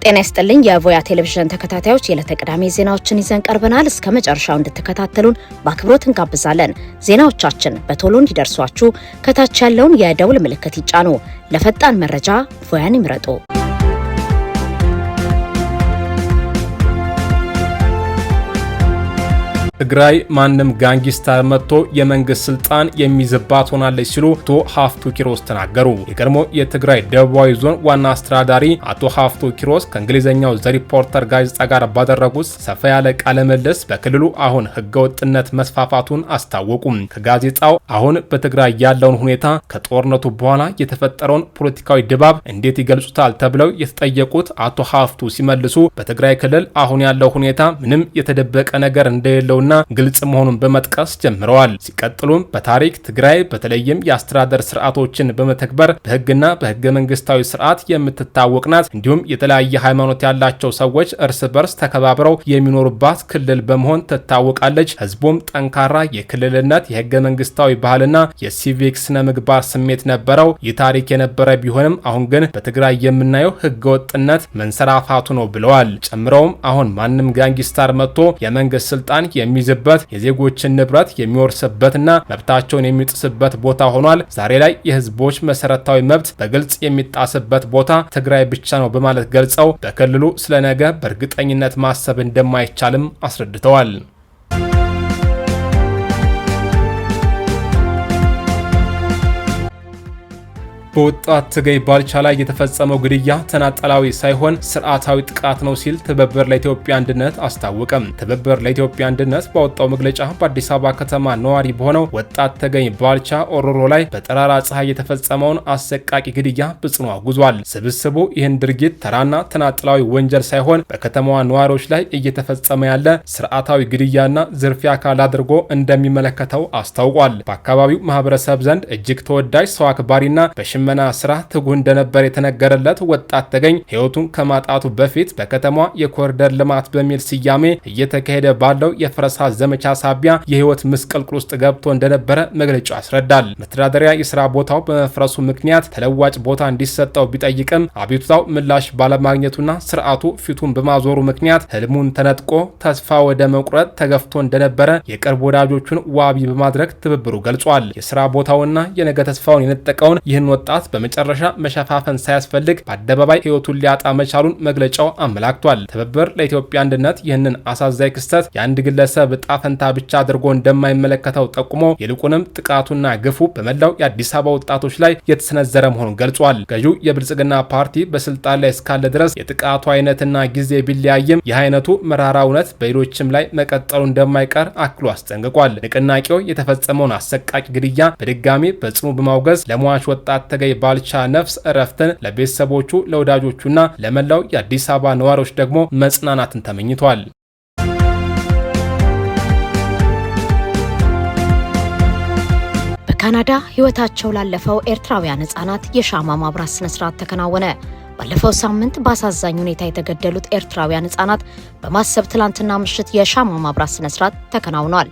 ጤና ይስጥልኝ የቮያ ቴሌቪዥን ተከታታዮች የዕለተ ቅዳሜ ዜናዎችን ይዘን ቀርበናል። እስከ መጨረሻው እንድትከታተሉን በአክብሮት እንጋብዛለን። ዜናዎቻችን በቶሎ እንዲደርሷችሁ ከታች ያለውን የደውል ምልክት ይጫኑ። ለፈጣን መረጃ ቮያን ይምረጡ። ትግራይ ማንም ጋንጊስታር መጥቶ የመንግስት ስልጣን የሚዝባት ሆናለች ሲሉ አቶ ሀፍቱ ኪሮስ ተናገሩ። የቀድሞ የትግራይ ደቡባዊ ዞን ዋና አስተዳዳሪ አቶ ሀፍቱ ኪሮስ ከእንግሊዘኛው ዘ ሪፖርተር ጋዜጣ ጋር ባደረጉት ሰፋ ያለ ቃለ ምልልስ በክልሉ አሁን ህገወጥነት መስፋፋቱን አስታወቁ። ከጋዜጣው አሁን በትግራይ ያለውን ሁኔታ ከጦርነቱ በኋላ የተፈጠረውን ፖለቲካዊ ድባብ እንዴት ይገልጹታል ተብለው የተጠየቁት አቶ ሀፍቱ ሲመልሱ በትግራይ ክልል አሁን ያለው ሁኔታ ምንም የተደበቀ ነገር እንደሌለው ግልጽ መሆኑን በመጥቀስ ጀምረዋል። ሲቀጥሉም በታሪክ ትግራይ በተለይም የአስተዳደር ስርዓቶችን በመተግበር በህግና በህገ መንግስታዊ ስርዓት የምትታወቅ ናት። እንዲሁም የተለያየ ሃይማኖት ያላቸው ሰዎች እርስ በርስ ተከባብረው የሚኖሩባት ክልል በመሆን ትታወቃለች። ህዝቡም ጠንካራ የክልልነት የህገ መንግስታዊ ባህልና የሲቪክ ስነ ምግባር ስሜት ነበረው። ይህ ታሪክ የነበረ ቢሆንም አሁን ግን በትግራይ የምናየው ህገወጥነት መንሰራፋቱ ነው ብለዋል። ጨምረውም አሁን ማንም ጋንጊስታር መጥቶ የመንግስት ስልጣን የሚይዝበት የዜጎችን ንብረት የሚወርስበትና መብታቸውን የሚጥስበት ቦታ ሆኗል። ዛሬ ላይ የህዝቦች መሰረታዊ መብት በግልጽ የሚጣስበት ቦታ ትግራይ ብቻ ነው በማለት ገልጸው በክልሉ ስለነገ በእርግጠኝነት ማሰብ እንደማይቻልም አስረድተዋል። በወጣት ትገይ ባልቻ ላይ የተፈጸመው ግድያ ተናጠላዊ ሳይሆን ስርዓታዊ ጥቃት ነው ሲል ትብብር ለኢትዮጵያ አንድነት አስታወቀም። ትብብር ለኢትዮጵያ አንድነት ባወጣው መግለጫ በአዲስ አበባ ከተማ ነዋሪ በሆነው ወጣት ትገይ ባልቻ ኦሮሮ ላይ በጠራራ ፀሐይ የተፈጸመውን አሰቃቂ ግድያ በጽኑ አውግዟል። ስብስቡ ይህን ድርጊት ተራና ተናጠላዊ ወንጀል ሳይሆን በከተማዋ ነዋሪዎች ላይ እየተፈጸመ ያለ ስርዓታዊ ግድያና ዝርፊያ አካል አድርጎ እንደሚመለከተው አስታውቋል። በአካባቢው ማህበረሰብ ዘንድ እጅግ ተወዳጅ ሰው አክባሪና መና ስራ ትጉ እንደነበር የተነገረለት ወጣት ተገኝ ህይወቱን ከማጣቱ በፊት በከተማዋ የኮሪደር ልማት በሚል ስያሜ እየተካሄደ ባለው የፍረሳ ዘመቻ ሳቢያ የህይወት ምስቅልቅል ውስጥ ገብቶ እንደነበረ መግለጫው ያስረዳል። መተዳደሪያ የስራ ቦታው በመፍረሱ ምክንያት ተለዋጭ ቦታ እንዲሰጠው ቢጠይቅም አቤቱታው ምላሽ ባለማግኘቱና ስርዓቱ ፊቱን በማዞሩ ምክንያት ህልሙን ተነጥቆ ተስፋ ወደ መቁረጥ ተገፍቶ እንደነበረ የቅርብ ወዳጆቹን ዋቢ በማድረግ ትብብሩ ገልጿል። የስራ ቦታውና የነገ ተስፋውን የነጠቀውን ይህን ወጣት በመጨረሻ መሸፋፈን ሳያስፈልግ በአደባባይ ህይወቱን ሊያጣ መቻሉን መግለጫው አመላክቷል። ትብብር ለኢትዮጵያ አንድነት ይህንን አሳዛኝ ክስተት የአንድ ግለሰብ ዕጣ ፈንታ ብቻ አድርጎ እንደማይመለከተው ጠቁሞ ይልቁንም ጥቃቱና ግፉ በመላው የአዲስ አበባ ወጣቶች ላይ የተሰነዘረ መሆኑን ገልጿል። ገዢው የብልጽግና ፓርቲ በስልጣን ላይ እስካለ ድረስ የጥቃቱ አይነትና ጊዜ ቢለያይም ይህ አይነቱ መራራ እውነት በሌሎችም ላይ መቀጠሉ እንደማይቀር አክሎ አስጠንቅቋል። ንቅናቄው የተፈጸመውን አሰቃቂ ግድያ በድጋሚ በጽኑ በማውገዝ ለሟች ወጣት ተገኝ ባልቻ ነፍስ እረፍትን ለቤተሰቦቹ ለወዳጆቹና ለመላው የአዲስ አበባ ነዋሪዎች ደግሞ መጽናናትን ተመኝቷል። በካናዳ ህይወታቸው ላለፈው ኤርትራውያን ህጻናት የሻማ ማብራት ስነ ስርዓት ተከናወነ። ባለፈው ሳምንት በአሳዛኝ ሁኔታ የተገደሉት ኤርትራውያን ህጻናት በማሰብ ትላንትና ምሽት የሻማ ማብራት ስነ ስርዓት ተከናውኗል።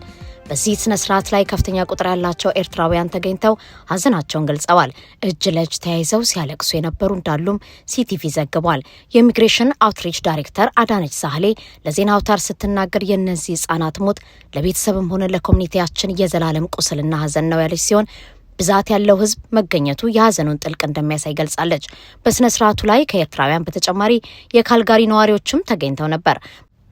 በዚህ ስነ ስርዓት ላይ ከፍተኛ ቁጥር ያላቸው ኤርትራውያን ተገኝተው ሀዘናቸውን ገልጸዋል። እጅ ለእጅ ተያይዘው ሲያለቅሱ የነበሩ እንዳሉም ሲቲቪ ዘግቧል። የኢሚግሬሽን አውትሪች ዳይሬክተር አዳነች ሳህሌ ለዜና አውታር ስትናገር የእነዚህ ህጻናት ሞት ለቤተሰብም ሆነ ለኮሚኒቲያችን የዘላለም ቁስልና ሀዘን ነው ያለች ሲሆን ብዛት ያለው ህዝብ መገኘቱ የሀዘኑን ጥልቅ እንደሚያሳይ ገልጻለች። በስነ ስርዓቱ ላይ ከኤርትራውያን በተጨማሪ የካልጋሪ ነዋሪዎችም ተገኝተው ነበር።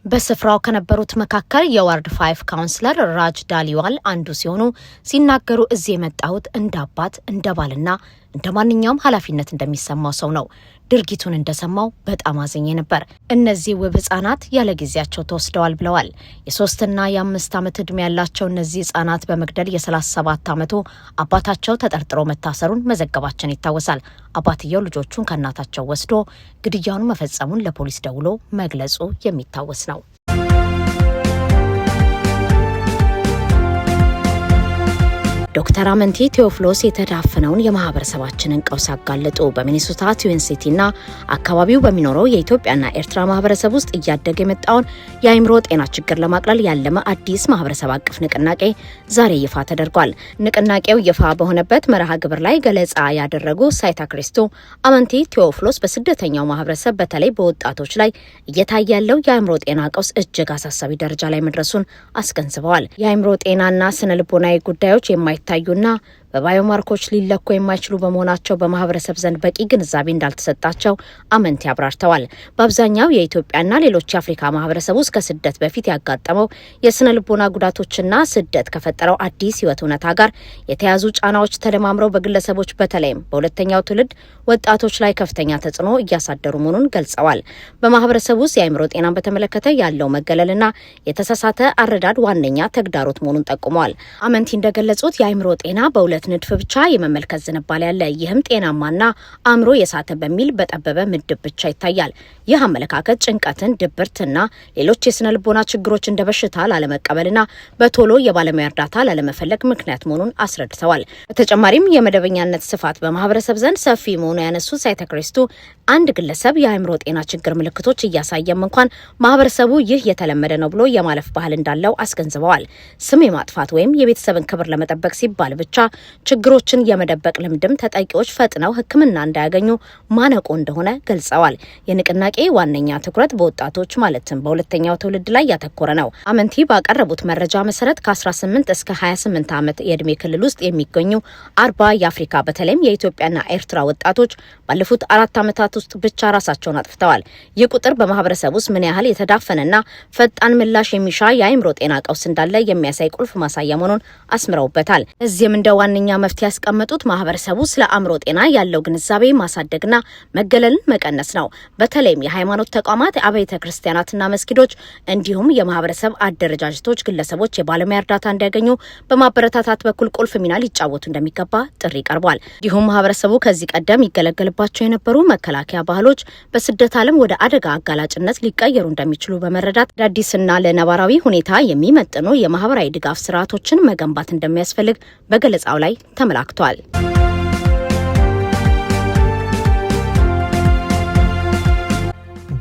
በስፍራው ከነበሩት መካከል የዋርድ 5 ካውንስለር ራጅ ዳሊዋል አንዱ ሲሆኑ ሲናገሩ እዚህ የመጣሁት እንደ አባት እንደ ባልና እንደ ማንኛውም ኃላፊነት እንደሚሰማው ሰው ነው። ድርጊቱን እንደሰማው በጣም አዝኜ ነበር። እነዚህ ውብ ህጻናት ያለ ጊዜያቸው ተወስደዋል ብለዋል። የ3 እና የ5 ዓመት ዕድሜ ያላቸው እነዚህ ህጻናት በመግደል የ37 ዓመቱ አባታቸው ተጠርጥሮ መታሰሩን መዘገባችን ይታወሳል። አባትየው ልጆቹን ከእናታቸው ወስዶ ግድያውን መፈጸሙን ለፖሊስ ደውሎ መግለጹ የሚታወስ ነው። ዶክተር አመንቲ ቴዎፍሎስ የተዳፈነውን የማህበረሰባችንን ቀውስ አጋለጡ። በሚኒሶታ ትዊን ሲቲና አካባቢው በሚኖረው የኢትዮጵያና ኤርትራ ማህበረሰብ ውስጥ እያደገ የመጣውን የአእምሮ ጤና ችግር ለማቅለል ያለመ አዲስ ማህበረሰብ አቀፍ ንቅናቄ ዛሬ ይፋ ተደርጓል። ንቅናቄው ይፋ በሆነበት መርሃ ግብር ላይ ገለጻ ያደረጉ ሳይታ ክሪስቶ አመንቲ ቴዎፍሎስ በስደተኛው ማህበረሰብ በተለይ በወጣቶች ላይ እየታየ ያለው የአእምሮ ጤና ቀውስ እጅግ አሳሳቢ ደረጃ ላይ መድረሱን አስገንዝበዋል። የአእምሮ ጤናና ስነ ልቦናዊ ጉዳዮች የማይታዩና በባዮማርኮች ሊለኩ የማይችሉ በመሆናቸው በማህበረሰብ ዘንድ በቂ ግንዛቤ እንዳልተሰጣቸው አመንቲ አብራርተዋል። በአብዛኛው የኢትዮጵያና ሌሎች የአፍሪካ ማህበረሰብ ውስጥ ከስደት በፊት ያጋጠመው የስነ ልቦና ጉዳቶችና ስደት ከፈጠረው አዲስ ህይወት እውነታ ጋር የተያዙ ጫናዎች ተደማምረው በግለሰቦች በተለይም በሁለተኛው ትውልድ ወጣቶች ላይ ከፍተኛ ተጽዕኖ እያሳደሩ መሆኑን ገልጸዋል። በማህበረሰብ ውስጥ የአእምሮ ጤናን በተመለከተ ያለው መገለልና የተሳሳተ አረዳድ ዋነኛ ተግዳሮት መሆኑን ጠቁመዋል። አመንቲ እንደገለጹት የአእምሮ ጤና በሁለት ንድፍ ብቻ የመመልከት ዝንባሌ ያለ፣ ይህም ጤናማና አእምሮ የሳተ በሚል በጠበበ ምድብ ብቻ ይታያል። ይህ አመለካከት ጭንቀትን፣ ድብርትና ሌሎች የስነ ልቦና ችግሮች እንደ በሽታ ላለመቀበልና በቶሎ የባለሙያ እርዳታ ላለመፈለግ ምክንያት መሆኑን አስረድተዋል። በተጨማሪም የመደበኛነት ስፋት በማህበረሰብ ዘንድ ሰፊ መሆኑ ያነሱት ሳይታ ክሪስቶ አንድ ግለሰብ የአእምሮ ጤና ችግር ምልክቶች እያሳየም እንኳን ማህበረሰቡ ይህ የተለመደ ነው ብሎ የማለፍ ባህል እንዳለው አስገንዝበዋል። ስም የማጥፋት ወይም የቤተሰብን ክብር ለመጠበቅ ሲባል ብቻ ችግሮችን የመደበቅ ልምድም ተጠቂዎች ፈጥነው ሕክምና እንዳያገኙ ማነቆ እንደሆነ ገልጸዋል። የንቅናቄ ዋነኛ ትኩረት በወጣቶች ማለትም በሁለተኛው ትውልድ ላይ ያተኮረ ነው። አመንቲ ባቀረቡት መረጃ መሰረት ከ18 እስከ 28 ዓመት የዕድሜ ክልል ውስጥ የሚገኙ 40 የአፍሪካ በተለይም የኢትዮጵያና ኤርትራ ወጣቶች ባለፉት 4 ዓመታት ውስጥ ብቻ ራሳቸውን አጥፍተዋል። ይህ ቁጥር በማህበረሰብ ውስጥ ምን ያህል የተዳፈነና ፈጣን ምላሽ የሚሻ የአእምሮ ጤና ቀውስ እንዳለ የሚያሳይ ቁልፍ ማሳያ መሆኑን አስምረውበታል። እዚህም እንደ ዋነኛ መፍትሄ ያስቀመጡት ማህበረሰቡ ስለ አእምሮ ጤና ያለው ግንዛቤ ማሳደግና መገለልን መቀነስ ነው። በተለይም የሃይማኖት ተቋማት፣ አብያተ ክርስቲያናትና መስጊዶች እንዲሁም የማህበረሰብ አደረጃጀቶች ግለሰቦች የባለሙያ እርዳታ እንዲያገኙ በማበረታታት በኩል ቁልፍ ሚና ሊጫወቱ እንደሚገባ ጥሪ ቀርቧል። እንዲሁም ማህበረሰቡ ከዚህ ቀደም ይገለገልባቸው የነበሩ መከላከያ ባህሎች በስደት ዓለም ወደ አደጋ አጋላጭነት ሊቀየሩ እንደሚችሉ በመረዳት አዳዲስና ለነባራዊ ሁኔታ የሚመጥኑ የማህበራዊ ድጋፍ ስርዓቶችን መገንባት እንደሚያስፈልግ በገለጻው ላይ ተመላክቷል።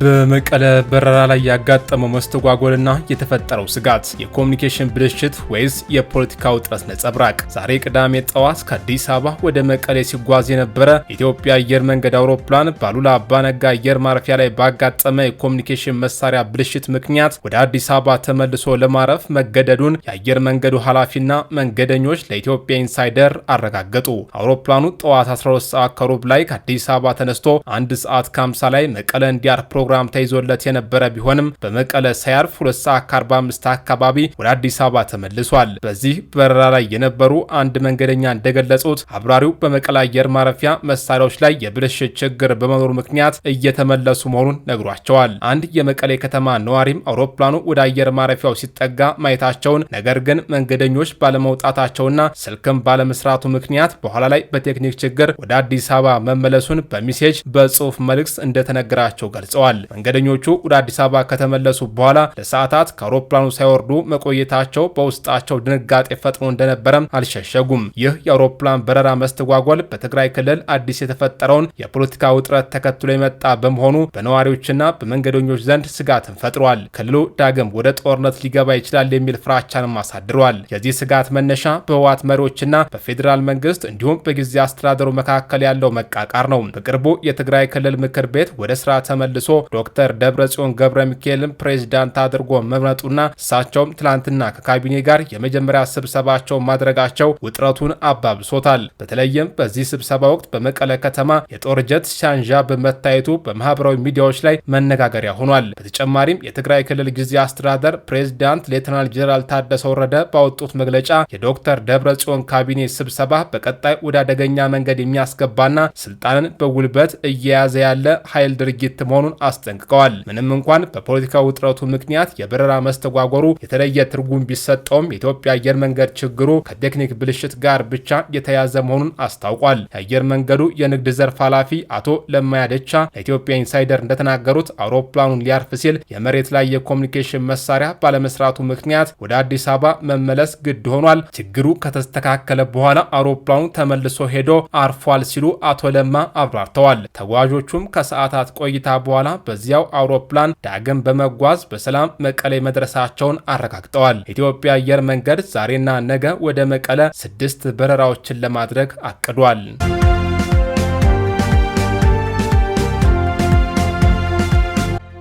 በመቀለ በረራ ላይ ያጋጠመው መስተጓጎልና የተፈጠረው ስጋት የኮሙኒኬሽን ብልሽት ወይስ የፖለቲካ ውጥረት ነጸብራቅ? ዛሬ ቅዳሜ ጠዋት ከአዲስ አበባ ወደ መቀሌ ሲጓዝ የነበረ የኢትዮጵያ አየር መንገድ አውሮፕላን በአሉላ አባነጋ አየር ማረፊያ ላይ ባጋጠመ የኮሙኒኬሽን መሳሪያ ብልሽት ምክንያት ወደ አዲስ አበባ ተመልሶ ለማረፍ መገደዱን የአየር መንገዱ ኃላፊና መንገደኞች ለኢትዮጵያ ኢንሳይደር አረጋገጡ። አውሮፕላኑ ጠዋት 12 ሰዓት ከሩብ ላይ ከአዲስ አበባ ተነስቶ 1 ሰዓት ከ50 ላይ መቀለ እንዲያርፍ ፕሮግራም ተይዞለት የነበረ ቢሆንም በመቀለ ሳያርፍ 2 ሰዓት ከ45 አካባቢ ወደ አዲስ አበባ ተመልሷል። በዚህ በረራ ላይ የነበሩ አንድ መንገደኛ እንደገለጹት አብራሪው በመቀለ አየር ማረፊያ መሳሪያዎች ላይ የብልሽት ችግር በመኖሩ ምክንያት እየተመለሱ መሆኑን ነግሯቸዋል። አንድ የመቀሌ ከተማ ነዋሪም አውሮፕላኑ ወደ አየር ማረፊያው ሲጠጋ ማየታቸውን፣ ነገር ግን መንገደኞች ባለመውጣታቸውና ስልክም ባለመስራቱ ምክንያት በኋላ ላይ በቴክኒክ ችግር ወደ አዲስ አበባ መመለሱን በሚሴጅ በጽሁፍ መልእክት እንደተነገራቸው ገልጸዋል። መንገደኞቹ ወደ አዲስ አበባ ከተመለሱ በኋላ ለሰዓታት ከአውሮፕላኑ ሳይወርዱ መቆየታቸው በውስጣቸው ድንጋጤ ፈጥሮ እንደነበረም አልሸሸጉም። ይህ የአውሮፕላን በረራ መስተጓጎል በትግራይ ክልል አዲስ የተፈጠረውን የፖለቲካ ውጥረት ተከትሎ የመጣ በመሆኑ በነዋሪዎችና በመንገደኞች ዘንድ ስጋትን ፈጥሯል። ክልሉ ዳግም ወደ ጦርነት ሊገባ ይችላል የሚል ፍራቻንም አሳድሯል። የዚህ ስጋት መነሻ በህወሓት መሪዎችና በፌዴራል መንግስት እንዲሁም በጊዜ አስተዳደሩ መካከል ያለው መቃቃር ነው። በቅርቡ የትግራይ ክልል ምክር ቤት ወደ ስራ ተመልሶ ዶክተር ደብረጽዮን ገብረ ሚካኤልን ፕሬዝዳንት አድርጎ መምረጡና እሳቸውም ትላንትና ከካቢኔ ጋር የመጀመሪያ ስብሰባቸውን ማድረጋቸው ውጥረቱን አባብሶታል። በተለይም በዚህ ስብሰባ ወቅት በመቀለ ከተማ የጦር ጀት ሲያንዣብብ በመታየቱ በማህበራዊ ሚዲያዎች ላይ መነጋገሪያ ሆኗል። በተጨማሪም የትግራይ ክልል ጊዜ አስተዳደር ፕሬዝዳንት ሌተናል ጄኔራል ታደሰ ወረደ ባወጡት መግለጫ የዶክተር ደብረጽዮን ካቢኔ ስብሰባ በቀጣይ ወደ አደገኛ መንገድ የሚያስገባና ስልጣንን በጉልበት እየያዘ ያለ ኃይል ድርጊት መሆኑን አስጠንቅቀዋል። ምንም እንኳን በፖለቲካው ውጥረቱ ምክንያት የበረራ መስተጓጎሩ የተለየ ትርጉም ቢሰጠውም የኢትዮጵያ አየር መንገድ ችግሩ ከቴክኒክ ብልሽት ጋር ብቻ የተያዘ መሆኑን አስታውቋል። የአየር መንገዱ የንግድ ዘርፍ ኃላፊ አቶ ለማያ ደቻ ለኢትዮጵያ ኢንሳይደር እንደተናገሩት አውሮፕላኑን ሊያርፍ ሲል የመሬት ላይ የኮሙኒኬሽን መሳሪያ ባለመስራቱ ምክንያት ወደ አዲስ አበባ መመለስ ግድ ሆኗል። ችግሩ ከተስተካከለ በኋላ አውሮፕላኑ ተመልሶ ሄዶ አርፏል ሲሉ አቶ ለማ አብራርተዋል። ተጓዦቹም ከሰዓታት ቆይታ በኋላ በዚያው አውሮፕላን ዳግም በመጓዝ በሰላም መቀሌ መድረሳቸውን አረጋግጠዋል። ኢትዮጵያ አየር መንገድ ዛሬና ነገ ወደ መቀለ 6 በረራዎችን ለማድረግ አቅዷል።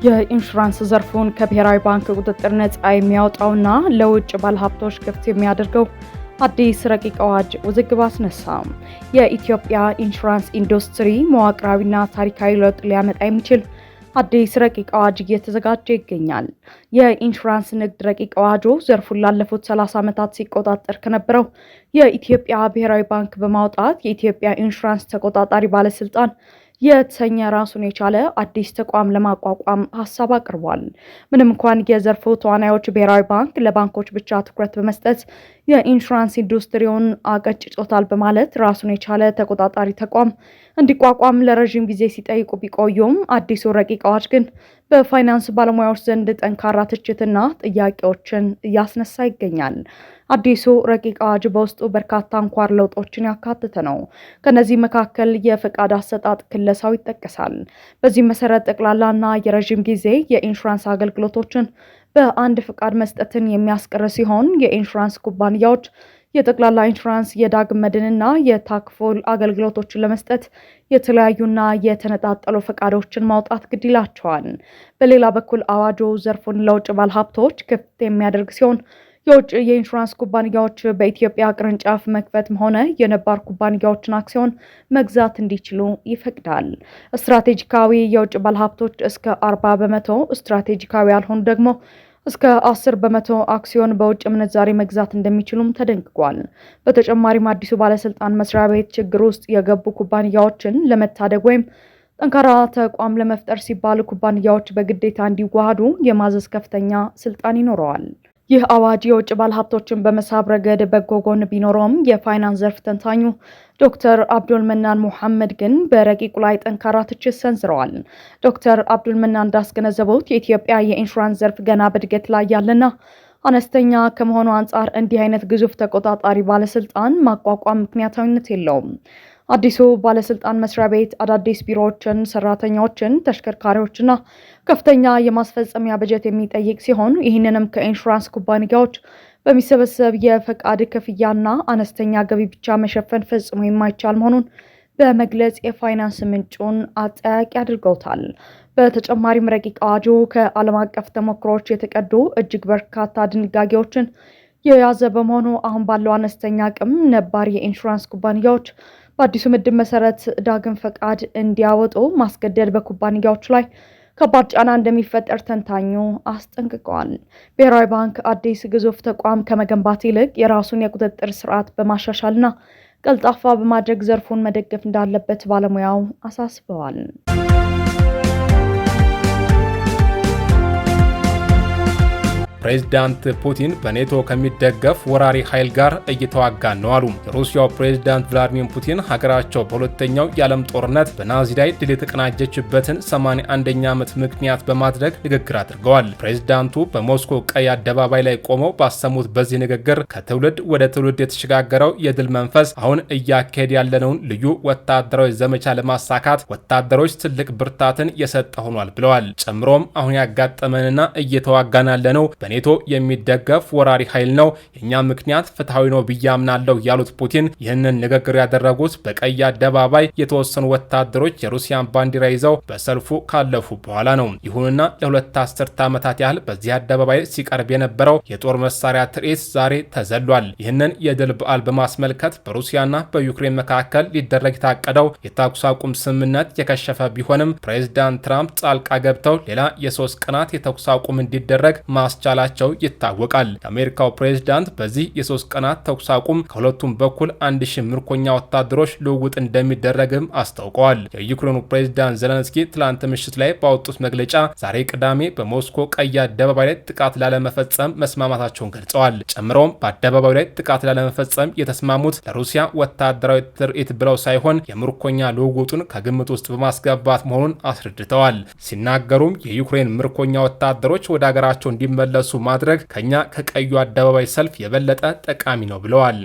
የኢንሹራንስ ዘርፉን ከብሔራዊ ባንክ ቁጥጥር ነፃ የሚያወጣውና ለውጭ ባለሀብቶች ክፍት የሚያደርገው አዲስ ረቂቅ አዋጅ ውዝግብ አስነሳ። የኢትዮጵያ ኢንሹራንስ ኢንዱስትሪ መዋቅራዊና ታሪካዊ ለውጥ ሊያመጣ የሚችል አዲስ ረቂቅ አዋጅ እየተዘጋጀ ይገኛል። የኢንሹራንስ ንግድ ረቂቅ አዋጁ ዘርፉን ላለፉት 30 ዓመታት ሲቆጣጠር ከነበረው የኢትዮጵያ ብሔራዊ ባንክ በማውጣት የኢትዮጵያ ኢንሹራንስ ተቆጣጣሪ ባለስልጣን የተሰኘ ራሱን የቻለ አዲስ ተቋም ለማቋቋም ሀሳብ አቅርቧል። ምንም እንኳን የዘርፉ ተዋናዮች ብሔራዊ ባንክ ለባንኮች ብቻ ትኩረት በመስጠት የኢንሹራንስ ኢንዱስትሪውን አቀጭጮታል በማለት ራሱን የቻለ ተቆጣጣሪ ተቋም እንዲቋቋም ለረዥም ጊዜ ሲጠይቁ ቢቆዩም አዲሱ ረቂቅ አዋጅ ግን በፋይናንስ ባለሙያዎች ዘንድ ጠንካራ ትችትና ጥያቄዎችን እያስነሳ ይገኛል። አዲሱ ረቂቅ አዋጅ በውስጡ በርካታ አንኳር ለውጦችን ያካተተ ነው። ከነዚህ መካከል የፈቃድ አሰጣጥ ክለሳው ይጠቀሳል። በዚህ መሰረት ጠቅላላና የረዥም ጊዜ የኢንሹራንስ አገልግሎቶችን በአንድ ፈቃድ መስጠትን የሚያስቀር ሲሆን የኢንሹራንስ ኩባንያዎች የጠቅላላ ኢንሹራንስ፣ የዳግም መድንና የታክፎል አገልግሎቶችን ለመስጠት የተለያዩና የተነጣጠሉ ፈቃዶችን ማውጣት ግድ ይላቸዋል። በሌላ በኩል አዋጁ ዘርፉን ለውጭ ባለሀብቶች ክፍት የሚያደርግ ሲሆን የውጭ የኢንሹራንስ ኩባንያዎች በኢትዮጵያ ቅርንጫፍ መክፈትም ሆነ የነባር ኩባንያዎችን አክሲዮን መግዛት እንዲችሉ ይፈቅዳል። ስትራቴጂካዊ የውጭ ባለሀብቶች እስከ 40%፣ ስትራቴጂካዊ ያልሆኑ ደግሞ እስከ 10% አክሲዮን በውጭ ምንዛሬ መግዛት እንደሚችሉም ተደንግጓል። በተጨማሪም አዲሱ ባለስልጣን መስሪያ ቤት ችግር ውስጥ የገቡ ኩባንያዎችን ለመታደግ ወይም ጠንካራ ተቋም ለመፍጠር ሲባል ኩባንያዎች በግዴታ እንዲዋሃዱ የማዘዝ ከፍተኛ ስልጣን ይኖረዋል። ይህ አዋጅ የውጭ ባለሀብቶችን በመሳብ ረገድ በጎ ጎን ቢኖረውም የፋይናንስ ዘርፍ ተንታኙ ዶክተር አብዱል መናን ሙሐመድ ግን በረቂቁ ላይ ጠንካራ ትችት ሰንዝረዋል። ዶክተር አብዱል መናን እንዳስገነዘቡት የኢትዮጵያ የኢንሹራንስ ዘርፍ ገና በእድገት ላይ ያለና አነስተኛ ከመሆኑ አንጻር እንዲህ አይነት ግዙፍ ተቆጣጣሪ ባለስልጣን ማቋቋም ምክንያታዊነት የለውም። አዲሱ ባለስልጣን መስሪያ ቤት አዳዲስ ቢሮዎችን፣ ሰራተኞችን፣ ተሽከርካሪዎችና ከፍተኛ የማስፈጸሚያ በጀት የሚጠይቅ ሲሆን ይህንንም ከኢንሹራንስ ኩባንያዎች በሚሰበሰብ የፈቃድ ክፍያና አነስተኛ ገቢ ብቻ መሸፈን ፈጽሞ የማይቻል መሆኑን በመግለጽ የፋይናንስ ምንጩን አጠያቂ አድርገውታል። በተጨማሪም ረቂቅ አዋጁ ከዓለም አቀፍ ተሞክሮች የተቀዱ እጅግ በርካታ ድንጋጌዎችን የያዘ በመሆኑ አሁን ባለው አነስተኛ አቅም ነባር የኢንሹራንስ ኩባንያዎች በአዲሱ ምድብ መሰረት ዳግም ፈቃድ እንዲያወጡ ማስገደድ በኩባንያዎች ላይ ከባድ ጫና እንደሚፈጠር ተንታኙ አስጠንቅቀዋል። ብሔራዊ ባንክ አዲስ ግዙፍ ተቋም ከመገንባት ይልቅ የራሱን የቁጥጥር ስርዓት በማሻሻልና ቀልጣፋ በማድረግ ዘርፉን መደገፍ እንዳለበት ባለሙያው አሳስበዋል። ፕሬዝዳንት ፑቲን በኔቶ ከሚደገፍ ወራሪ ኃይል ጋር እየተዋጋን ነው አሉ። የሩሲያው ፕሬዝዳንት ቭላዲሚር ፑቲን ሀገራቸው በሁለተኛው የዓለም ጦርነት በናዚ ላይ ድል የተቀናጀችበትን 81ኛ ዓመት ምክንያት በማድረግ ንግግር አድርገዋል። ፕሬዝዳንቱ በሞስኮ ቀይ አደባባይ ላይ ቆመው ባሰሙት በዚህ ንግግር ከትውልድ ወደ ትውልድ የተሸጋገረው የድል መንፈስ አሁን እያካሄድ ያለነውን ልዩ ወታደራዊ ዘመቻ ለማሳካት ወታደሮች ትልቅ ብርታትን የሰጠ ሆኗል ብለዋል። ጨምሮም አሁን ያጋጠመንና እየተዋጋን ያለነው በኔቶ የሚደገፍ ወራሪ ኃይል ነው። የኛ ምክንያት ፍትሐዊ ነው ብዬ አምናለሁ ያሉት ፑቲን ይህንን ንግግር ያደረጉት በቀይ አደባባይ የተወሰኑ ወታደሮች የሩሲያን ባንዲራ ይዘው በሰልፉ ካለፉ በኋላ ነው። ይሁንና ለሁለት አስርተ ዓመታት ያህል በዚህ አደባባይ ሲቀርብ የነበረው የጦር መሳሪያ ትርኢት ዛሬ ተዘሏል። ይህንን የድል በዓል በማስመልከት በሩሲያና በዩክሬን መካከል ሊደረግ የታቀደው የተኩስ አቁም ስምምነት የከሸፈ ቢሆንም ፕሬዝዳንት ትራምፕ ጣልቃ ገብተው ሌላ የ3 ቀናት የተኩስ አቁም እንዲደረግ ማስቻል መቻላቸው ይታወቃል። የአሜሪካው ፕሬዝዳንት በዚህ የ3 ቀናት ተኩስ አቁም ከሁለቱም በኩል 1000 ምርኮኛ ወታደሮች ልውውጥ እንደሚደረግም አስታውቀዋል። የዩክሬኑ ፕሬዝዳንት ዘለንስኪ ትላንት ምሽት ላይ ባወጡት መግለጫ ዛሬ ቅዳሜ በሞስኮ ቀይ አደባባይ ላይ ጥቃት ላለመፈጸም መስማማታቸውን ገልጸዋል። ጨምረውም በአደባባዩ ላይ ጥቃት ላለመፈጸም የተስማሙት ለሩሲያ ወታደራዊ ትርኢት ብለው ሳይሆን የምርኮኛ ልውውጡን ከግምት ውስጥ በማስገባት መሆኑን አስረድተዋል። ሲናገሩም የዩክሬን ምርኮኛ ወታደሮች ወደ ሀገራቸው እንዲመለሱ ማድረግ ከኛ ከቀዩ አደባባይ ሰልፍ የበለጠ ጠቃሚ ነው ብለዋል።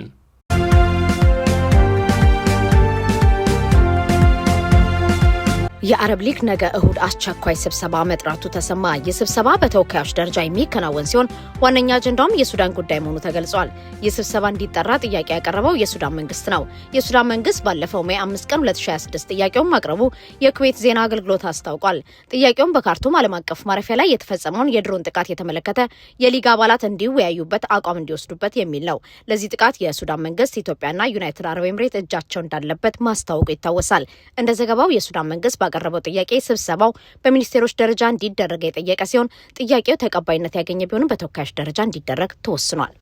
የአረብ ሊግ ነገ እሁድ አስቸኳይ ስብሰባ መጥራቱ ተሰማ። የስብሰባ በተወካዮች ደረጃ የሚከናወን ሲሆን ዋነኛ አጀንዳውም የሱዳን ጉዳይ መሆኑ ተገልጿል። የስብሰባ እንዲጠራ ጥያቄ ያቀረበው የሱዳን መንግስት ነው። የሱዳን መንግስት ባለፈው ሜይ 5 ቀን 2026 ጥያቄውን ማቅረቡ የኩዌት ዜና አገልግሎት አስታውቋል። ጥያቄውን በካርቱም ዓለም አቀፍ ማረፊያ ላይ የተፈጸመውን የድሮን ጥቃት የተመለከተ የሊግ አባላት እንዲወያዩበት አቋም እንዲወስዱበት የሚል ነው። ለዚህ ጥቃት የሱዳን መንግስት ኢትዮጵያና ዩናይትድ አረብ ኤምሬት እጃቸው እንዳለበት ማስታወቁ ይታወሳል። እንደ ዘገባው የሱዳን መንግስት ባቀረበው ጥያቄ ስብሰባው በሚኒስቴሮች ደረጃ እንዲደረግ የጠየቀ ሲሆን ጥያቄው ተቀባይነት ያገኘ ቢሆንም በተወካዮች ደረጃ እንዲደረግ ተወስኗል።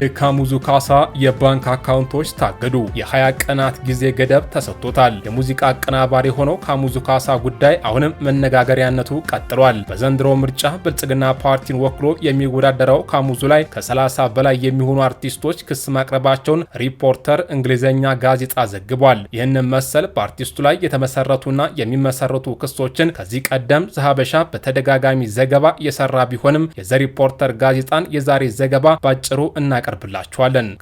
የካሙዙ ካሳ የባንክ አካውንቶች ታገዱ። የ20 ቀናት ጊዜ ገደብ ተሰጥቶታል። የሙዚቃ አቀናባሪ ሆነው ካሙዙ ካሳ ጉዳይ አሁንም መነጋገሪያነቱ ቀጥሏል። በዘንድሮ ምርጫ ብልጽግና ፓርቲን ወክሎ የሚወዳደረው ካሙዙ ላይ ከ30 በላይ የሚሆኑ አርቲስቶች ክስ ማቅረባቸውን ሪፖርተር እንግሊዝኛ ጋዜጣ ዘግቧል። ይህንን መሰል በአርቲስቱ ላይ የተመሰረቱና የሚመሰረቱ ክሶችን ከዚህ ቀደም ዘሀበሻ በተደጋጋሚ ዘገባ የሰራ ቢሆንም የዘሪፖርተር ጋዜጣን የዛሬ ዘገባ ባጭሩ እናቀርብላችኋለን።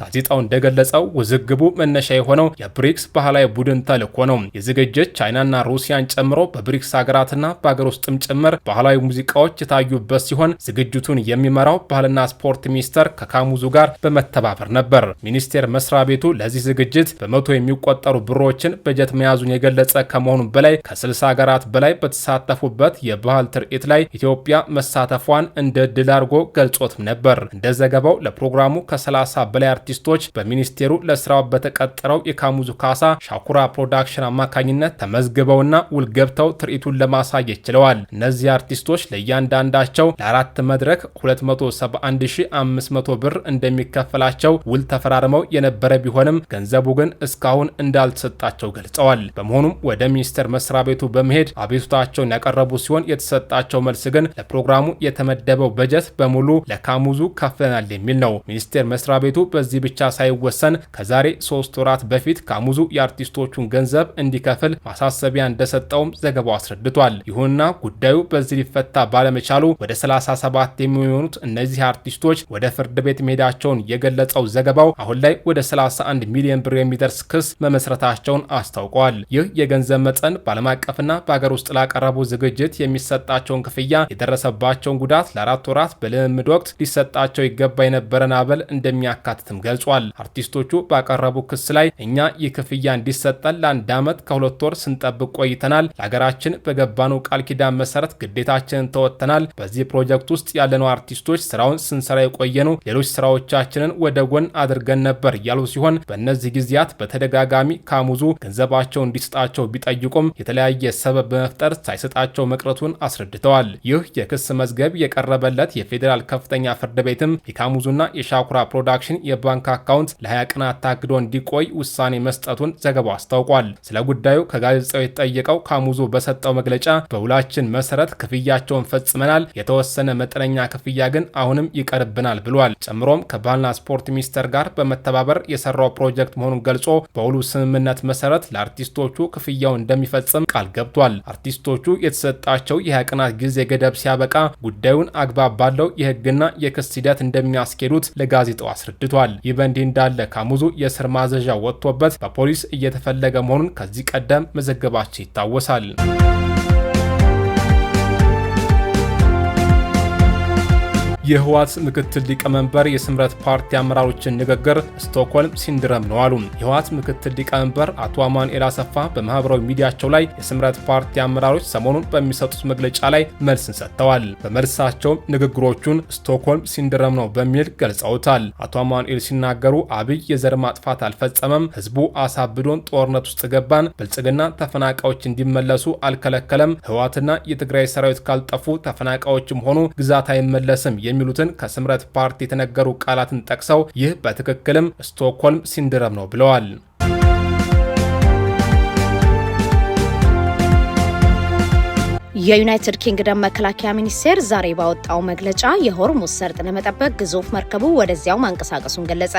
ጋዜጣው እንደገለጸው ውዝግቡ መነሻ የሆነው የብሪክስ ባህላዊ ቡድን ተልዕኮ ነው። የዝግጅት ቻይናና ሩሲያን ጨምሮ በብሪክስ ሀገራትና በሀገር ውስጥም ጭምር ባህላዊ ሙዚቃዎች የታዩበት ሲሆን ዝግጅቱን የሚመራው ባህልና ስፖርት ሚኒስቴር ከካሙዙ ጋር በመተባበር ነበር። ሚኒስቴር መስሪያ ቤቱ ለዚህ ዝግጅት በመቶ የሚቆጠሩ ብሮችን በጀት መያዙን የገለጸ ከመሆኑ በላይ ከ60 ሀገራት በላይ በተሳተፉበት የባህል ትርኢት ላይ ኢትዮጵያ መሳተፏን እንደ ድል አድርጎ ገልጾትም ነበር። እንደ ዘገባው ለፕሮግራሙ ከ30 በላይ አርቲስቶች በሚኒስቴሩ ለስራው በተቀጠረው የካሙዙ ካሳ ሻኩራ ፕሮዳክሽን አማካኝነት ተመዝግበውና ውል ገብተው ትርኢቱን ለማሳየት ችለዋል። እነዚህ አርቲስቶች ለእያንዳንዳቸው ለአራት መድረክ 271500 ብር እንደሚከፈላቸው ውል ተፈራርመው የነበረ ቢሆንም ገንዘቡ ግን እስካሁን እንዳልተሰጣቸው ገልጸዋል። በመሆኑም ወደ ሚኒስቴር መስሪያ ቤቱ በመሄድ አቤቱታቸውን ያቀረቡ ሲሆን የተሰጣቸው መልስ ግን ለፕሮግራሙ የተመደበው በጀት በሙሉ ለካሙዙ ከፍለናል የሚል ነው። ሚኒስቴር መስሪያ ቤቱ በዚህ ብቻ ሳይወሰን ከዛሬ 3 ወራት በፊት ካሙዙ የአርቲስቶቹን ገንዘብ እንዲከፍል ማሳሰቢያ እንደሰጠውም ዘገባው አስረድቷል። ይሁንና ጉዳዩ በዚህ ሊፈታ ባለመቻሉ ወደ 37 የሚሆኑት እነዚህ አርቲስቶች ወደ ፍርድ ቤት መሄዳቸውን የገለጸው ዘገባው አሁን ላይ ወደ 31 ሚሊዮን ብር የሚደርስ ክስ መመስረታቸውን አስታውቀዋል። ይህ የገንዘብ መጠን በዓለም አቀፍና በሀገር ውስጥ ላቀረቡ ዝግጅት የሚሰጣቸውን ክፍያ፣ የደረሰባቸውን ጉዳት፣ ለ4 ወራት በልምምድ ወቅት ሊሰጣቸው ይገባ የነበረን አበል እንደሚያካትትም ገልጿል። አርቲስቶቹ ባቀረቡ ክስ ላይ እኛ ይህ ክፍያ እንዲሰጠን ለ1 ዓመት ከ2 ወር ስንጠብቅ ቆይተናል። ለሀገራችን በገባነው ቃል ኪዳን መሰረት ግዴታችንን ተወጥተናል። በዚህ ፕሮጀክት ውስጥ ያለነው አርቲስቶች ስራውን ስንሰራ የቆየኑ ሌሎች ስራዎቻችንን ወደ ጎን አድርገን ነበር ያሉ ሲሆን በእነዚህ ጊዜያት በተደጋጋሚ ካሙዙ ገንዘባቸው እንዲሰጣቸው ቢጠይቁም የተለያየ ሰበብ በመፍጠር ሳይሰጣቸው መቅረቱን አስረድተዋል። ይህ የክስ መዝገብ የቀረበለት የፌዴራል ከፍተኛ ፍርድ ቤትም የካሙዙና የሻኩራ ፕሮዳክሽን የባንክ አካውንት ለ20 ቀናት ታግዶ እንዲቆይ ውሳኔ መስጠቱን ዘገባው አስታውቋል። ስለ ጉዳዩ ከጋዜጣው የተጠየቀው ካሙዙ በሰጠው መግለጫ በውላችን መሰረት ክፍያቸውን ፈጽመናል፣ የተወሰነ መጠነኛ ክፍያ ግን አሁንም ይቀርብናል ብሏል። ጨምሮም ከባህልና ስፖርት ሚኒስቴር ጋር በመተባበር የሰራው ፕሮጀክት መሆኑን ገልጾ በውሉ ስምምነት መሰረት ለአርቲስቶቹ ክፍያው እንደሚፈጽም ቃል ገብቷል። አርቲስቶቹ የተሰጣቸው የ20 ቀናት ጊዜ ገደብ ሲያበቃ ጉዳዩን አግባብ ባለው የህግና የክስ ሂደት እንደሚያስኬዱት ለጋዜጣው አስረድቷል። ይህ በእንዲህ እንዳለ ካሙዙ የእስር ማዘዣ ወጥቶበት በፖሊስ እየተፈለገ መሆኑን ከዚህ ቀደም መዘገባችን ይታወሳል። የህወሓት ምክትል ሊቀመንበር የስምረት ፓርቲ አመራሮችን ንግግር ስቶክሆልም ሲንድረም ነው አሉ። የህወሓት ምክትል ሊቀመንበር አቶ አማኑኤል አሰፋ በማህበራዊ ሚዲያቸው ላይ የስምረት ፓርቲ አመራሮች ሰሞኑን በሚሰጡት መግለጫ ላይ መልስን ሰጥተዋል። በመልሳቸውም ንግግሮቹን ስቶክሆልም ሲንድረም ነው በሚል ገልጸውታል። አቶ አማኑኤል ሲናገሩ አብይ የዘር ማጥፋት አልፈጸመም፣ ህዝቡ አሳብዶን ጦርነት ውስጥ ገባን፣ ብልጽግና ተፈናቃዮች እንዲመለሱ አልከለከለም፣ ህወሓትና የትግራይ ሰራዊት ካልጠፉ ተፈናቃዮችም ሆኑ ግዛት አይመለስም የሚሉትን ከስምረት ፓርቲ የተነገሩ ቃላትን ጠቅሰው ይህ በትክክልም ስቶክሆልም ሲንድረም ነው ብለዋል። የዩናይትድ ኪንግደም መከላከያ ሚኒስቴር ዛሬ ባወጣው መግለጫ የሆርሙዝ ሰርጥ ለመጠበቅ ግዙፍ መርከቡ ወደዚያው ማንቀሳቀሱን ገለጸ።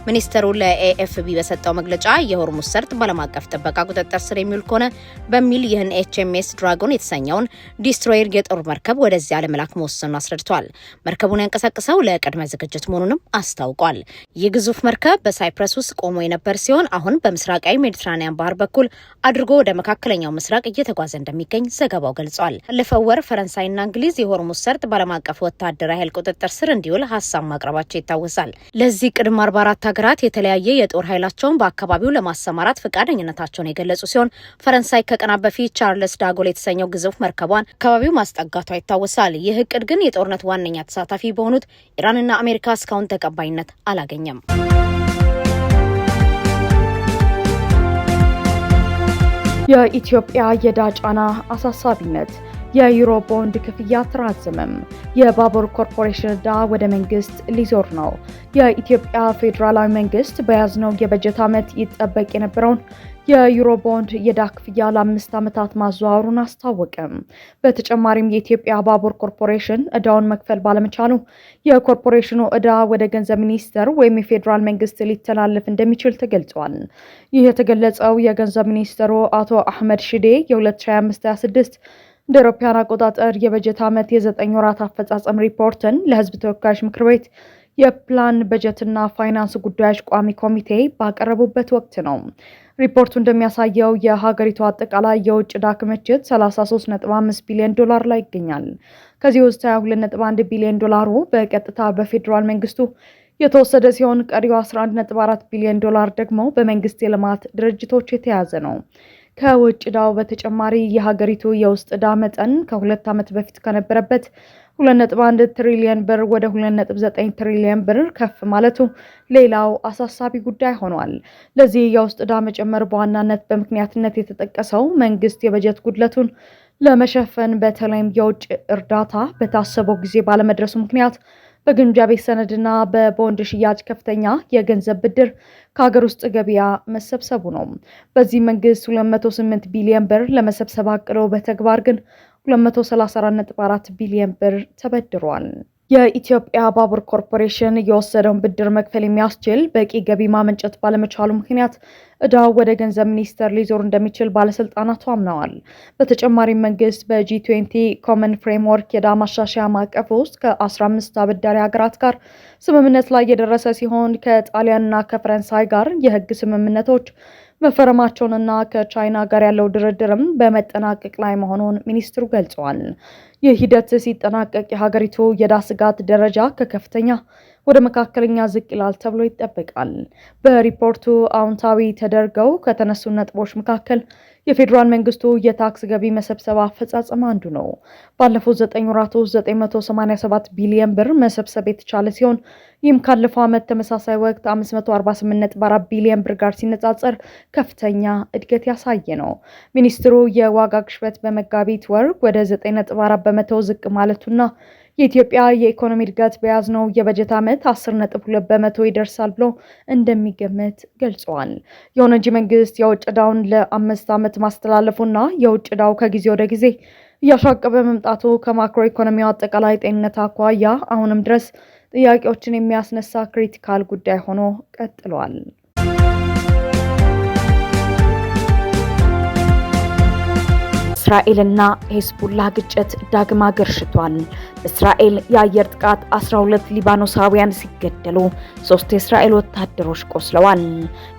ሚኒስቴሩ ለኤኤፍቢ በሰጠው መግለጫ የሆርሙዝ ሰርጥ በዓለም አቀፍ ጥበቃ ቁጥጥር ስር የሚውል ከሆነ በሚል ይህን ኤችኤምኤስ ድራጎን የተሰኘውን ዲስትሮየር የጦር መርከብ ወደዚያ ለመላክ መወሰኑን አስረድቷል። መርከቡን ያንቀሳቀሰው ለቅድመ ዝግጅት መሆኑንም አስታውቋል። ይህ ግዙፍ መርከብ በሳይፕረስ ውስጥ ቆሞ የነበር ሲሆን አሁን በምስራቃዊ ሜዲትራኒያን ባህር በኩል አድርጎ ወደ መካከለኛው ምስራቅ እየተጓዘ እንደሚገኝ ዘገባው ገልጿል። ባለፈው ወር ፈረንሳይና እንግሊዝ የሆርሙዝ ሰርጥ በዓለም አቀፍ ወታደራዊ ኃይል ቁጥጥር ስር እንዲውል ሀሳብ ማቅረባቸው ይታወሳል። ለዚህ ቅድመ 44 ሀገራት የተለያየ የጦር ኃይላቸውን በአካባቢው ለማሰማራት ፈቃደኝነታቸውን የገለጹ ሲሆን ፈረንሳይ ከቀናት በፊት ቻርልስ ዳጎል የተሰኘው ግዙፍ መርከቧን አካባቢው ማስጠጋቷ ይታወሳል። ይህ እቅድ ግን የጦርነት ዋነኛ ተሳታፊ በሆኑት ኢራንና አሜሪካ እስካሁን ተቀባይነት አላገኘም። የኢትዮጵያ የዕዳ ጫና አሳሳቢነት፣ የዩሮ ቦንድ ክፍያ ተራዘመም፣ የባቡር ኮርፖሬሽን ዕዳ ወደ መንግስት ሊዞር ነው። የኢትዮጵያ ፌዴራላዊ መንግስት በያዝነው የበጀት ዓመት ይጠበቅ የነበረውን የዩሮ ቦንድ የዕዳ ክፍያ ለ5 ዓመታት ማዘዋወሩን አስታወቀም። በተጨማሪም የኢትዮጵያ ባቡር ኮርፖሬሽን ዕዳውን መክፈል ባለመቻሉ የኮርፖሬሽኑ ዕዳ ወደ ገንዘብ ሚኒስቴር ወይም የፌዴራል መንግስት ሊተላለፍ እንደሚችል ተገልጿል። ይህ የተገለጸው የገንዘብ ሚኒስትሩ አቶ አህመድ ሽዴ የ2025/26 እንደ አውሮፓውያን አቆጣጠር የበጀት ዓመት የ9 ወራት አፈጻጸም ሪፖርትን ለህዝብ ተወካዮች ምክር ቤት የፕላን በጀትና ፋይናንስ ጉዳዮች ቋሚ ኮሚቴ ባቀረቡበት ወቅት ነው። ሪፖርቱ እንደሚያሳየው የሀገሪቱ አጠቃላይ የውጭ ዕዳ ክምችት 33.5 ቢሊዮን ዶላር ላይ ይገኛል። ከዚህ ውስጥ 22.1 ቢሊዮን ዶላሩ በቀጥታ በፌዴራል መንግስቱ የተወሰደ ሲሆን ቀሪው 11.4 ቢሊዮን ዶላር ደግሞ በመንግስት የልማት ድርጅቶች የተያዘ ነው። ከውጭ ዕዳው በተጨማሪ የሀገሪቱ የውስጥ ዕዳ መጠን ከ2 ዓመት በፊት ከነበረበት 2.1 ትሪሊዮን ብር ወደ 2.9 ትሪሊዮን ብር ከፍ ማለቱ ሌላው አሳሳቢ ጉዳይ ሆኗል። ለዚህ የውስጥ ዕዳ መጨመር በዋናነት በምክንያትነት የተጠቀሰው መንግስት የበጀት ጉድለቱን ለመሸፈን በተለይም የውጭ እርዳታ በታሰበው ጊዜ ባለመድረሱ ምክንያት በግምጃ ቤት ሰነድና በቦንድ ሽያጭ ከፍተኛ የገንዘብ ብድር ከሀገር ውስጥ ገበያ መሰብሰቡ ነው። በዚህ መንግስት 208 ቢሊዮን ብር ለመሰብሰብ አቅዶ በተግባር ግን 234.4 ቢሊዮን ብር ተበድሯል። የኢትዮጵያ ባቡር ኮርፖሬሽን የወሰደውን ብድር መክፈል የሚያስችል በቂ ገቢ ማመንጨት ባለመቻሉ ምክንያት ዕዳው ወደ ገንዘብ ሚኒስቴር ሊዞር እንደሚችል ባለስልጣናቱ አምነዋል። በተጨማሪም መንግስት በጂ20 ኮመን ፍሬምወርክ የዕዳ ማሻሻያ ማዕቀፍ ውስጥ ከ15 አበዳሪ ሀገራት ጋር ስምምነት ላይ የደረሰ ሲሆን ከጣሊያንና ከፈረንሳይ ጋር የህግ ስምምነቶች መፈረማቸውንና ከቻይና ጋር ያለው ድርድርም በመጠናቀቅ ላይ መሆኑን ሚኒስትሩ ገልጸዋል። ይህ ሂደት ሲጠናቀቅ የሀገሪቱ የዕዳ ስጋት ደረጃ ከከፍተኛ ወደ መካከለኛ ዝቅ ይላል ተብሎ ይጠበቃል። በሪፖርቱ አዎንታዊ ተደርገው ከተነሱ ነጥቦች መካከል የፌዴራል መንግስቱ የታክስ ገቢ መሰብሰብ አፈጻጸም አንዱ ነው። ባለፉት 9 ወራት ውስጥ 987 ቢሊዮን ብር መሰብሰብ የተቻለ ሲሆን ይህም ካለፈው ዓመት ተመሳሳይ ወቅት 548.4 ቢሊዮን ብር ጋር ሲነጻጸር ከፍተኛ እድገት ያሳየ ነው። ሚኒስትሩ የዋጋ ግሽበት በመጋቢት ወር ወደ 9.4 በመቶ ዝቅ ማለቱና የኢትዮጵያ የኢኮኖሚ እድገት በያዝነው የበጀት ዓመት 10.2 በመቶ ይደርሳል ብሎ እንደሚገመት ገልጸዋል። ይሁን እንጂ መንግስት የውጭ ዕዳውን ለ5 ዓመት ማስተላለፉና የውጭ ዕዳው ከጊዜ ወደ ጊዜ እያሻቀበ መምጣቱ ከማክሮ ኢኮኖሚው አጠቃላይ ጤንነት አኳያ አሁንም ድረስ ጥያቄዎችን የሚያስነሳ ክሪቲካል ጉዳይ ሆኖ ቀጥሏል። የእስራኤልና ሄዝቦላ ግጭት ዳግም አገርሽቷል። በእስራኤል የአየር ጥቃት 12 ሊባኖሳውያን ሲገደሉ 3 የእስራኤል ወታደሮች ቆስለዋል።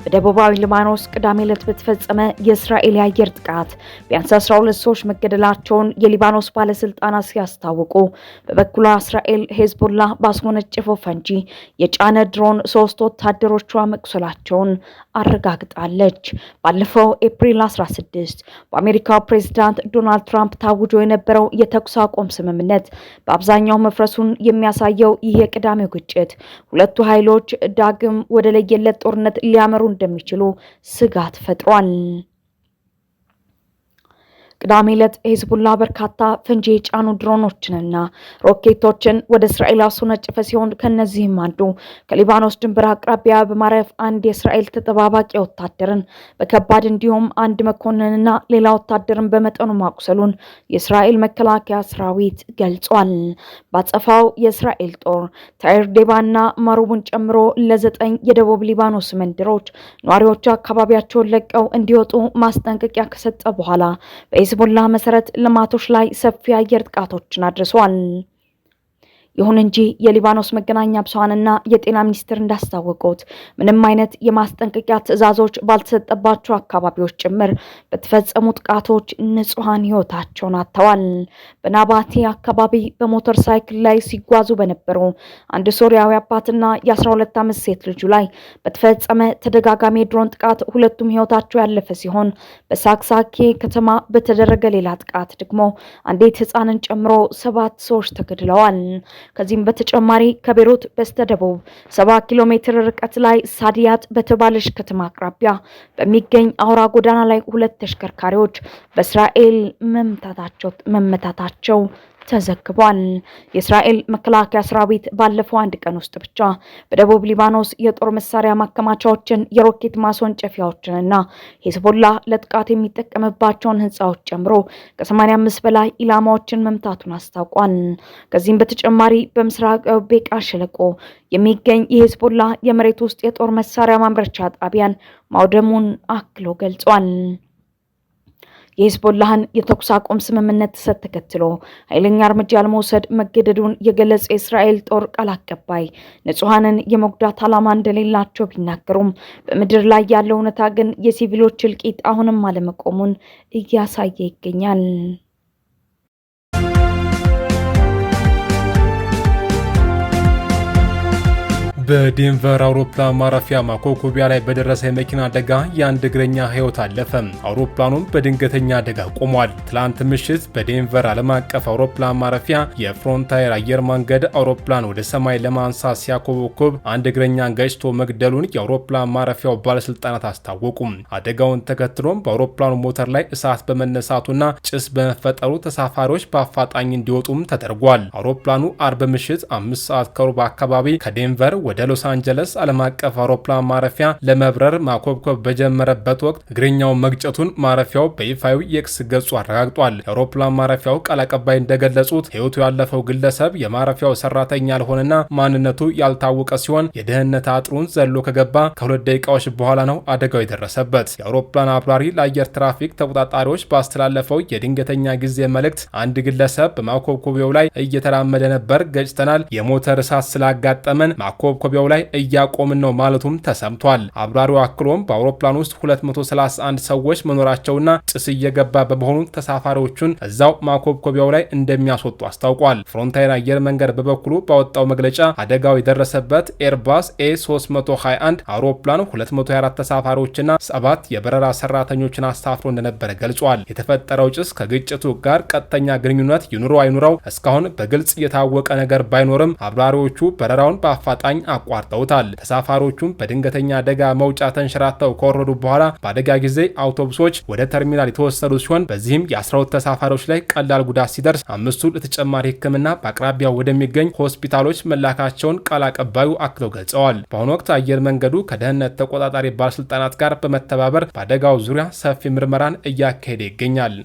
በደቡባዊ ሊባኖስ ቅዳሜ ዕለት በተፈጸመ የእስራኤል የአየር ጥቃት ቢያንስ 12 ሰዎች መገደላቸውን የሊባኖስ ባለስልጣናት ሲያስታውቁ፣ በበኩሏ እስራኤል ሄዝቦላ ባስወነጨፈው ፈንጂ የጫነ ድሮን 3 ወታደሮቿ መቁሰላቸውን አረጋግጣለች። ባለፈው ኤፕሪል 16 በአሜሪካው ፕሬዝዳንት ዶናልድ ትራምፕ ታውጆ የነበረው የተኩስ አቁም ስምምነት በአብዛኛው መፍረሱን የሚያሳየው ይህ የቅዳሜው ግጭት ሁለቱ ኃይሎች ዳግም ወደ ለየለት ጦርነት ሊያመሩ እንደሚችሉ ስጋት ፈጥሯል። ቅዳሜ ዕለት ሄዝቦላ በርካታ ፈንጂ የጫኑ ድሮኖችንና ሮኬቶችን ወደ እስራኤል አስወነጨፈ ሲሆን ከነዚህም አንዱ ከሊባኖስ ድንበር አቅራቢያ በማረፍ አንድ የእስራኤል ተጠባባቂ ወታደርን በከባድ እንዲሁም አንድ መኮንንና ሌላ ወታደርን በመጠኑ ማቁሰሉን የእስራኤል መከላከያ ሰራዊት ገልጿል። ባጸፋው የእስራኤል ጦር ታይር ዴባና ማሩቡን ጨምሮ ለ9 የደቡብ ሊባኖስ መንደሮች ነዋሪዎች አካባቢያቸውን ለቀው እንዲወጡ ማስጠንቀቂያ ከሰጠ በኋላ ሄዝቦላ መሰረት ልማቶች ላይ ሰፊ አየር ጥቃቶችን አድርሷል። ይሁን እንጂ የሊባኖስ መገናኛ ብዙሃንና የጤና ሚኒስቴር እንዳስታወቁት ምንም አይነት የማስጠንቀቂያ ትዕዛዞች ባልተሰጠባቸው አካባቢዎች ጭምር በተፈጸሙ ጥቃቶች ንጹሃን ህይወታቸውን አጥተዋል። በናባቲ አካባቢ በሞተር ሳይክል ላይ ሲጓዙ በነበሩ አንድ ሶሪያዊ አባትና የ12 ዓመት ሴት ልጁ ላይ በተፈጸመ ተደጋጋሚ የድሮን ጥቃት ሁለቱም ህይወታቸው ያለፈ ሲሆን በሳክሳኬ ከተማ በተደረገ ሌላ ጥቃት ደግሞ አንዲት ህፃንን ጨምሮ 7 ሰዎች ተገድለዋል። ከዚህም በተጨማሪ ከቤሩት በስተደቡብ 70 ኪሎ ሜትር ርቀት ላይ ሳዲያት በተባለች ከተማ አቅራቢያ በሚገኝ አውራ ጎዳና ላይ 2 ተሽከርካሪዎች በእስራኤል መመታታቸው ተዘግቧል። የእስራኤል መከላከያ ሰራዊት ባለፈው አንድ ቀን ውስጥ ብቻ በደቡብ ሊባኖስ የጦር መሳሪያ ማከማቻዎችን፣ የሮኬት ማስወንጨፊያዎችንና ሄዝቦላ ለጥቃት የሚጠቀምባቸውን ህንፃዎች ጨምሮ ከ85 በላይ ኢላማዎችን መምታቱን አስታውቋል። ከዚህም በተጨማሪ በምስራቅ ቤቃ ሸለቆ የሚገኝ የሄዝቦላ የመሬት ውስጥ የጦር መሳሪያ ማምረቻ ጣቢያን ማውደሙን አክሎ ገልጿል። የሄዝቦላህን የተኩስ አቁም ስምምነት ተከትሎ ኃይለኛ እርምጃ ለመውሰድ መገደዱን የገለጸ የእስራኤል ጦር ቃል አቀባይ ንጹሃንን የመጉዳት ዓላማ እንደሌላቸው ቢናገሩም በምድር ላይ ያለው እውነታ ግን የሲቪሎች እልቂት አሁንም አለመቆሙን እያሳየ ይገኛል። በዴንቨር አውሮፕላን ማረፊያ ማኮኮቢያ ላይ በደረሰ የመኪና አደጋ የአንድ እግረኛ ህይወት አለፈ። አውሮፕላኑም በድንገተኛ አደጋ ቆሟል። ትላንት ምሽት በዴንቨር ዓለም አቀፍ አውሮፕላን ማረፊያ የፍሮንታየር አየር መንገድ አውሮፕላን ወደ ሰማይ ለማንሳት ሲያኮበኮብ አንድ እግረኛን ገጭቶ መግደሉን የአውሮፕላን ማረፊያው ባለስልጣናት አስታወቁም። አደጋውን ተከትሎም በአውሮፕላኑ ሞተር ላይ እሳት በመነሳቱና ጭስ በመፈጠሩ ተሳፋሪዎች በአፋጣኝ እንዲወጡም ተደርጓል። አውሮፕላኑ አርብ ምሽት 5 ሰዓት ከሩብ አካባቢ ከዴንቨር ወደ ሎስ አንጀለስ ዓለም አቀፍ አውሮፕላን ማረፊያ ለመብረር ማኮብኮብ በጀመረበት ወቅት እግረኛውን መግጨቱን ማረፊያው በይፋዊ የኤክስ ገጹ አረጋግጧል። የአውሮፕላን ማረፊያው ቃል አቀባይ እንደገለጹት ህይወቱ ያለፈው ግለሰብ የማረፊያው ሰራተኛ ያልሆነና ማንነቱ ያልታወቀ ሲሆን የደህንነት አጥሩን ዘሎ ከገባ ከ2 ደቂቃዎች በኋላ ነው አደጋው የደረሰበት። የአውሮፕላን አብራሪ ለአየር ትራፊክ ተቆጣጣሪዎች ባስተላለፈው የድንገተኛ ጊዜ መልእክት አንድ ግለሰብ በማኮብኮቢያው ላይ እየተራመደ ነበር፣ ገጭተናል፣ የሞተር እሳት ስላጋጠመን ማኮብኮቢያው ላይ እያቆምን ነው ማለቱም ተሰምቷል። አብራሪው አክሎም በአውሮፕላን ውስጥ 231 ሰዎች መኖራቸውና ጭስ እየገባ በመሆኑ ተሳፋሪዎቹን እዛው ማኮብኮቢያው ላይ እንደሚያስወጡ አስታውቋል። ፍሮንታየር አየር መንገድ በበኩሉ ባወጣው መግለጫ አደጋው የደረሰበት ኤርባስ ኤ321 አውሮፕላን 224 ተሳፋሪዎችና 7 የበረራ ሰራተኞችን አሳፍሮ እንደነበረ ገልጿል። የተፈጠረው ጭስ ከግጭቱ ጋር ቀጥተኛ ግንኙነት ይኑረው አይኑረው እስካሁን በግልጽ የታወቀ ነገር ባይኖርም አብራሪዎቹ በረራውን በአፋጣኝ አቋርጠውታል። ተሳፋሪዎቹም በድንገተኛ አደጋ መውጫ ተንሸራተው ከወረዱ በኋላ በአደጋ ጊዜ አውቶቡሶች ወደ ተርሚናል የተወሰዱ ሲሆን በዚህም የ12 ተሳፋሪዎች ላይ ቀላል ጉዳት ሲደርስ 5ቱ ለተጨማሪ ሕክምና በአቅራቢያው ወደሚገኝ ሆስፒታሎች መላካቸውን ቃል አቀባዩ አክለው ገልጸዋል። በአሁኑ ወቅት አየር መንገዱ ከደህንነት ተቆጣጣሪ ባለስልጣናት ጋር በመተባበር በአደጋው ዙሪያ ሰፊ ምርመራን እያካሄደ ይገኛል።